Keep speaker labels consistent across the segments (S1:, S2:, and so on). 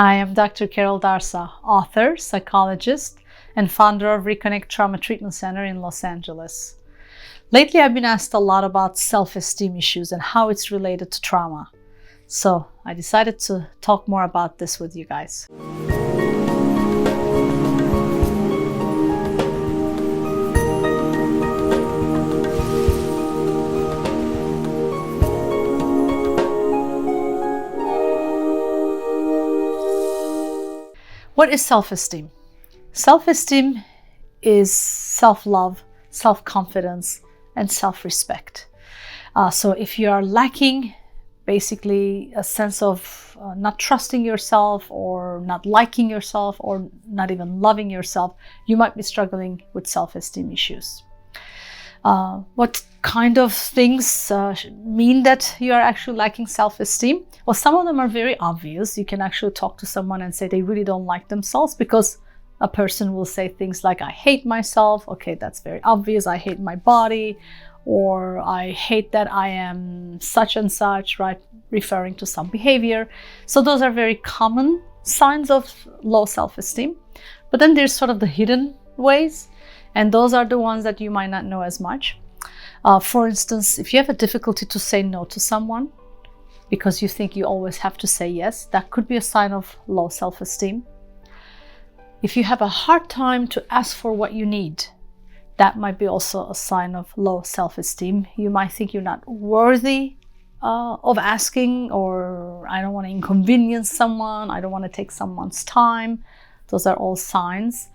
S1: Hi, I'm Dr. Karol Darsa, author, psychologist, and founder of Reconnect Trauma Treatment Center in Los Angeles. Lately, I've been asked a lot about self-esteem issues and how it's related to trauma. So I decided to talk more about this with you guys. What is self-esteem? Self-esteem is self-love, self-confidence, and self-respect. So if you are lacking basically a sense of not trusting yourself or not liking yourself or not even loving yourself, you might be struggling with self-esteem issues. What kind of things mean that you are actually lacking self-esteem? Well, some of them are very obvious. You can actually talk to someone and say they really don't like themselves, because a person will say things like, I hate myself. Okay, that's very obvious. I hate my body, or I hate that I am such and such, right? Referring to some behavior. So those are very common signs of low self-esteem. But then there's sort of the hidden ways, and those are the ones that you might not know as much. For instance, if you have a difficulty to say no to someone because you think you always have to say yes, that could be a sign of low self-esteem. If you have a hard time to ask for what you need, that might be also a sign of low self-esteem. You might think you're not worthy of asking, or I don't want to inconvenience someone, I don't want to take someone's time. Those are all signs.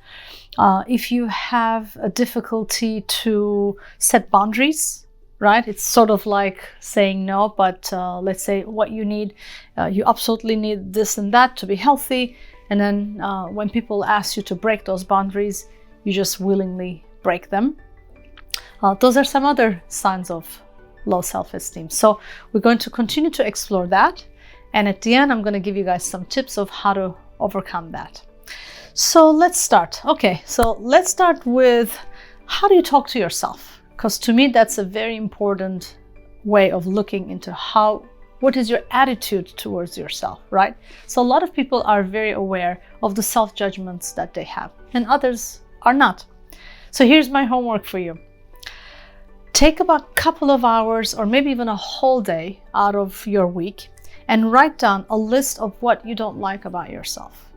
S1: If you have a difficulty to set boundaries, right? It's sort of like saying no, but let's say what you need, you absolutely need this and that to be healthy. And then when people ask you to break those boundaries, you just willingly break them. Those are some other signs of low self-esteem. So we're going to continue to explore that. And at the end, I'm going to give you guys some tips of how to overcome that. So let's start. Okay, so let's start with, how do you talk to yourself? Because to me, that's a very important way of looking into what is your attitude towards yourself, right? So a lot of people are very aware of the self-judgments that they have, and others are not. So here's my homework for you. Take about a couple of hours or maybe even a whole day out of your week and write down a list of what you don't like about yourself.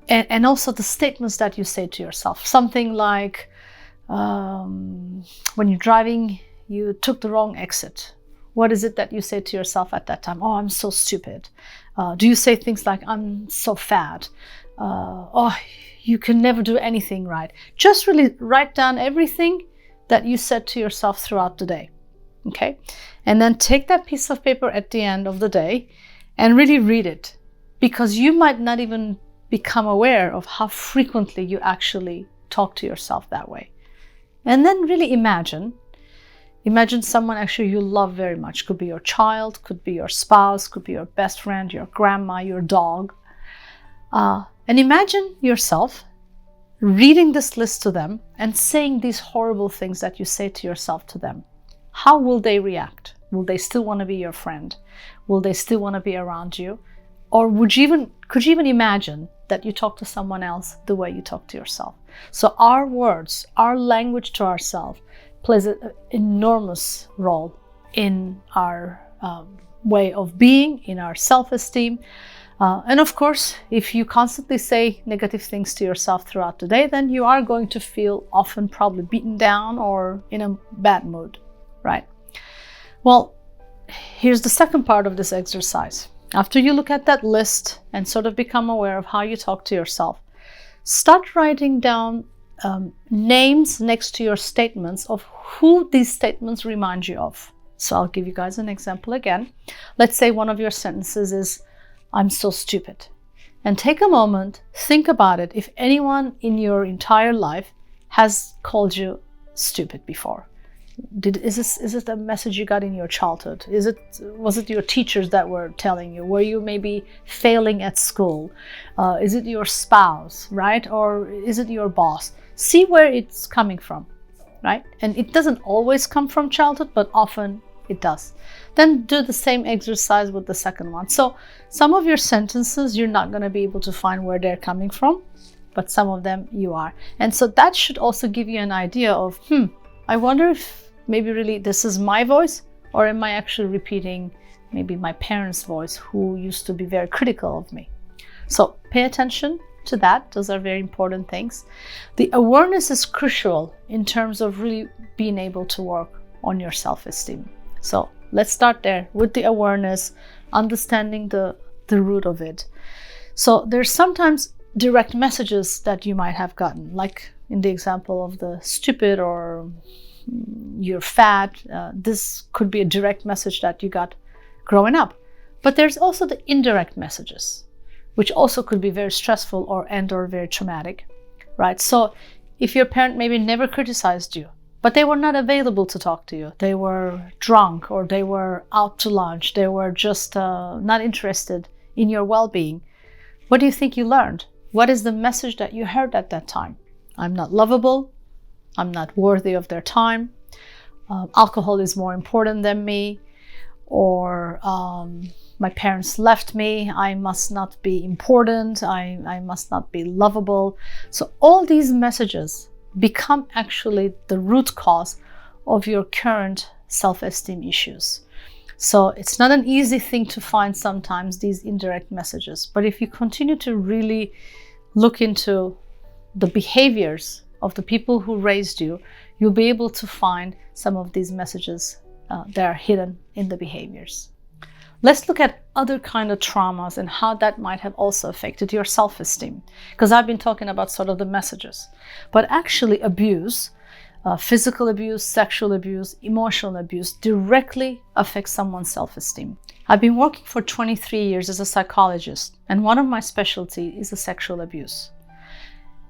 S1: And also the statements that you say to yourself. Something like, when you're driving, you took the wrong exit. What is it that you say to yourself at that time? Oh, I'm so stupid. Do you say things like, I'm so fat? Oh, you can never do anything right. Just really write down everything that you said to yourself throughout the day. Okay? And then take that piece of paper at the end of the day and really read it, because you might not even become aware of how frequently you actually talk to yourself that way. And then really imagine someone actually you love very much. Could be your child, could be your spouse, could be your best friend, your grandma, your dog. And imagine yourself reading this list to them and saying these horrible things that you say to yourself to them. How will they react? Will they still want to be your friend? Will they still want to be around you? Or could you even imagine that you talk to someone else the way you talk to yourself? So our words, our language to ourselves plays an enormous role in our way of being, in our self-esteem. And of course, if you constantly say negative things to yourself throughout the day, then you are going to feel often probably beaten down or in a bad mood, right? Well, here's the second part of this exercise. After you look at that list and sort of become aware of how you talk to yourself, start writing down names next to your statements of who these statements remind you of. So I'll give you guys an example again. Let's say one of your sentences is, I'm so stupid. And take a moment, think about it. If anyone in your entire life has called you stupid before, is it a message you got in your childhood? Was it your teachers that were telling you? Were you maybe failing at school? Is it your spouse, right? Or is it your boss? See where it's coming from, right? And it doesn't always come from childhood, but often it does. Then do the same exercise with the second one. So some of your sentences, you're not going to be able to find where they're coming from, but some of them you are. And so that should also give you an idea of, I wonder if maybe really this is my voice, or am I actually repeating maybe my parents' voice who used to be very critical of me. So pay attention to that. Those are very important things. The awareness is crucial in terms of really being able to work on your self-esteem. So let's start there with the awareness, understanding the root of it. So there's sometimes direct messages that you might have gotten, like in the example of the stupid or you're fat. This could be a direct message that you got growing up. But there's also the indirect messages, which also could be very stressful or very traumatic, right? So if your parent maybe never criticized you, but they were not available to talk to you, they were drunk or they were out to lunch, they were just not interested in your well-being, what do you think you learned? What is the message that you heard at that time? I'm not lovable. I'm not worthy of their time. Alcohol is more important than me. Or my parents left me, I must not be important, I must not be lovable. So all these messages become actually the root cause of your current self-esteem issues. So it's not an easy thing to find sometimes, these indirect messages. But if you continue to really look into the behaviors of the people who raised you, you'll be able to find some of these messages that are hidden in the behaviors. Let's look at other kind of traumas and how that might have also affected your self-esteem. Because I've been talking about sort of the messages. But actually abuse, physical abuse, sexual abuse, emotional abuse directly affects someone's self-esteem. I've been working for 23 years as a psychologist, and one of my specialties is the sexual abuse.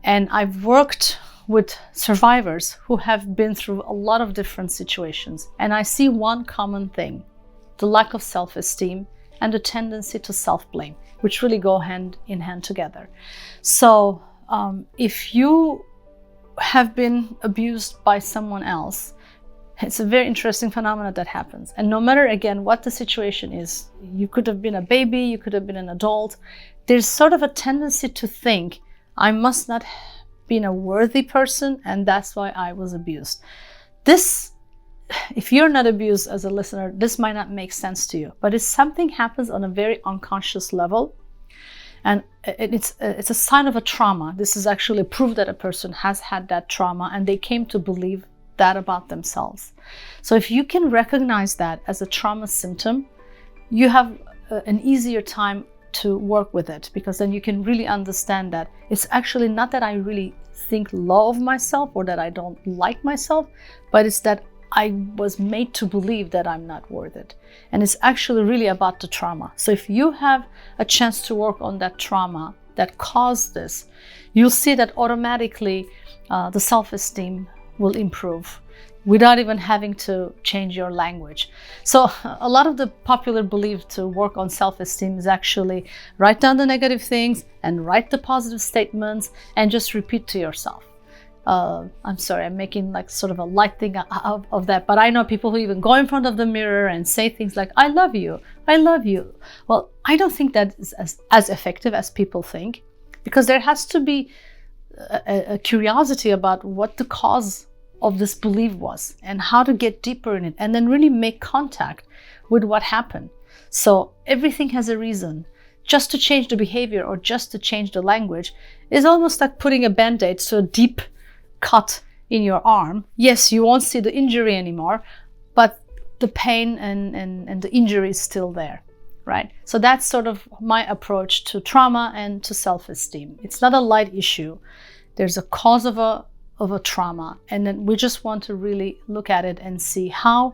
S1: And I've worked with survivors who have been through a lot of different situations. And I see one common thing, the lack of self-esteem and the tendency to self-blame, which really go hand in hand together. So if you have been abused by someone else, it's a very interesting phenomenon that happens. And no matter, again, what the situation is, you could have been a baby, you could have been an adult, there's sort of a tendency to think, I must not being a worthy person, and that's why I was abused. This, if you're not abused as a listener, this might not make sense to you, but if something happens on a very unconscious level, and it's a sign of a trauma. This is actually proof that a person has had that trauma and they came to believe that about themselves. So if you can recognize that as a trauma symptom, you have an easier time to work with it, because then you can really understand that it's actually not that I really think low of myself or that I don't like myself, but it's that I was made to believe that I'm not worth it. And it's actually really about the trauma. So if you have a chance to work on that trauma that caused this, you'll see that automatically the self-esteem will improve without even having to change your language. So a lot of the popular belief to work on self-esteem is actually write down the negative things and write the positive statements and just repeat to yourself. I'm sorry, I'm making like sort of a light thing of that, but I know people who even go in front of the mirror and say things like, I love you, I love you. Well, I don't think that is as effective as people think, because there has to be a curiosity about what the cause of this belief was and how to get deeper in it and then really make contact with what happened. So everything has a reason. Just to change the behavior or just to change the language is almost like putting a band-aid to a deep cut in your arm. Yes, you won't see the injury anymore, but the pain and the injury is still there, right? So that's sort of my approach to trauma and to self-esteem. It's not a light issue. There's a cause of a trauma, and then we just want to really look at it and see how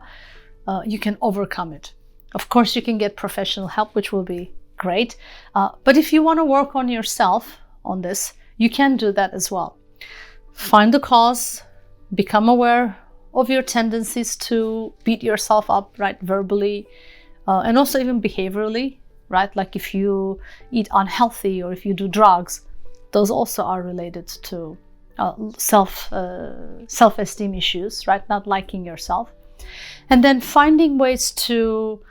S1: you can overcome it. Of course, you can get professional help, which will be great. But if you want to work on yourself on this, you can do that as well. Find the cause, become aware of your tendencies to beat yourself up, right, verbally, and also even behaviorally, right? Like if you eat unhealthy or if you do drugs, those also are related to self-esteem issues, right? Not liking yourself. And then finding ways to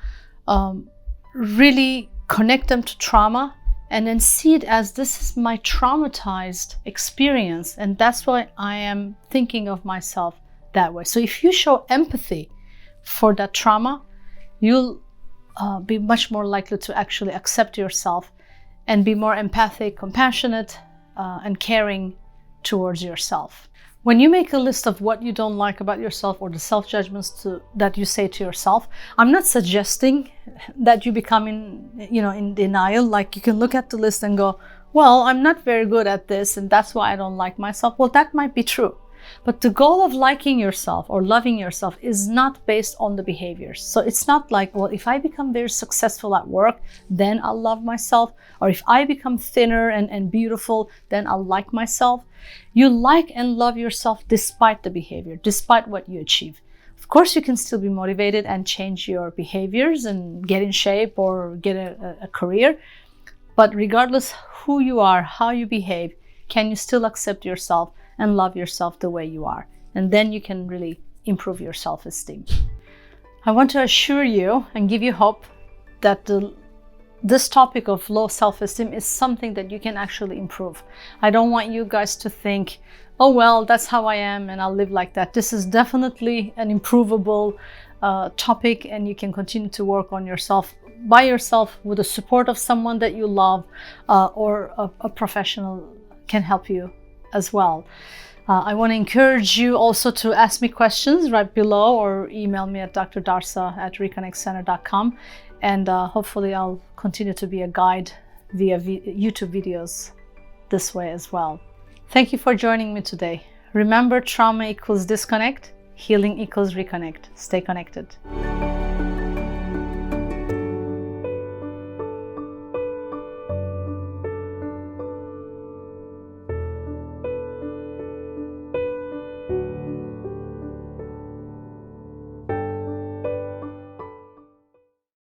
S1: really connect them to trauma, and then see it as, this is my traumatized experience, and that's why I am thinking of myself that way. So if you show empathy for that trauma, you'll be much more likely to actually accept yourself and be more empathic, compassionate, and caring towards yourself. When you make a list of what you don't like about yourself, or the self-judgments that you say to yourself, I'm not suggesting that you become in denial. Like, you can look at the list and go, well, I'm not very good at this, and that's why I don't like myself. Well, that might be true. But the goal of liking yourself or loving yourself is not based on the behaviors. So it's not like, well, if I become very successful at work, then I'll love myself. Or if I become thinner and beautiful, then I'll like myself. You like and love yourself despite the behavior, despite what you achieve. Of course, you can still be motivated and change your behaviors and get in shape or get a career. But regardless who you are, how you behave, can you still accept yourself and love yourself the way you are? And then you can really improve your self-esteem. I want to assure you and give you hope that this topic of low self-esteem is something that you can actually improve. I don't want you guys to think, oh, well, that's how I am and I'll live like that. This is definitely an improvable topic, and you can continue to work on yourself by yourself with the support of someone that you love, or a professional can help you as well. I want to encourage you also to ask me questions right below, or email me at drdarsa@reconnectcenter.com, and hopefully I'll continue to be a guide via YouTube videos this way as well. Thank you for joining me today. Remember, trauma equals disconnect, healing equals reconnect. Stay connected.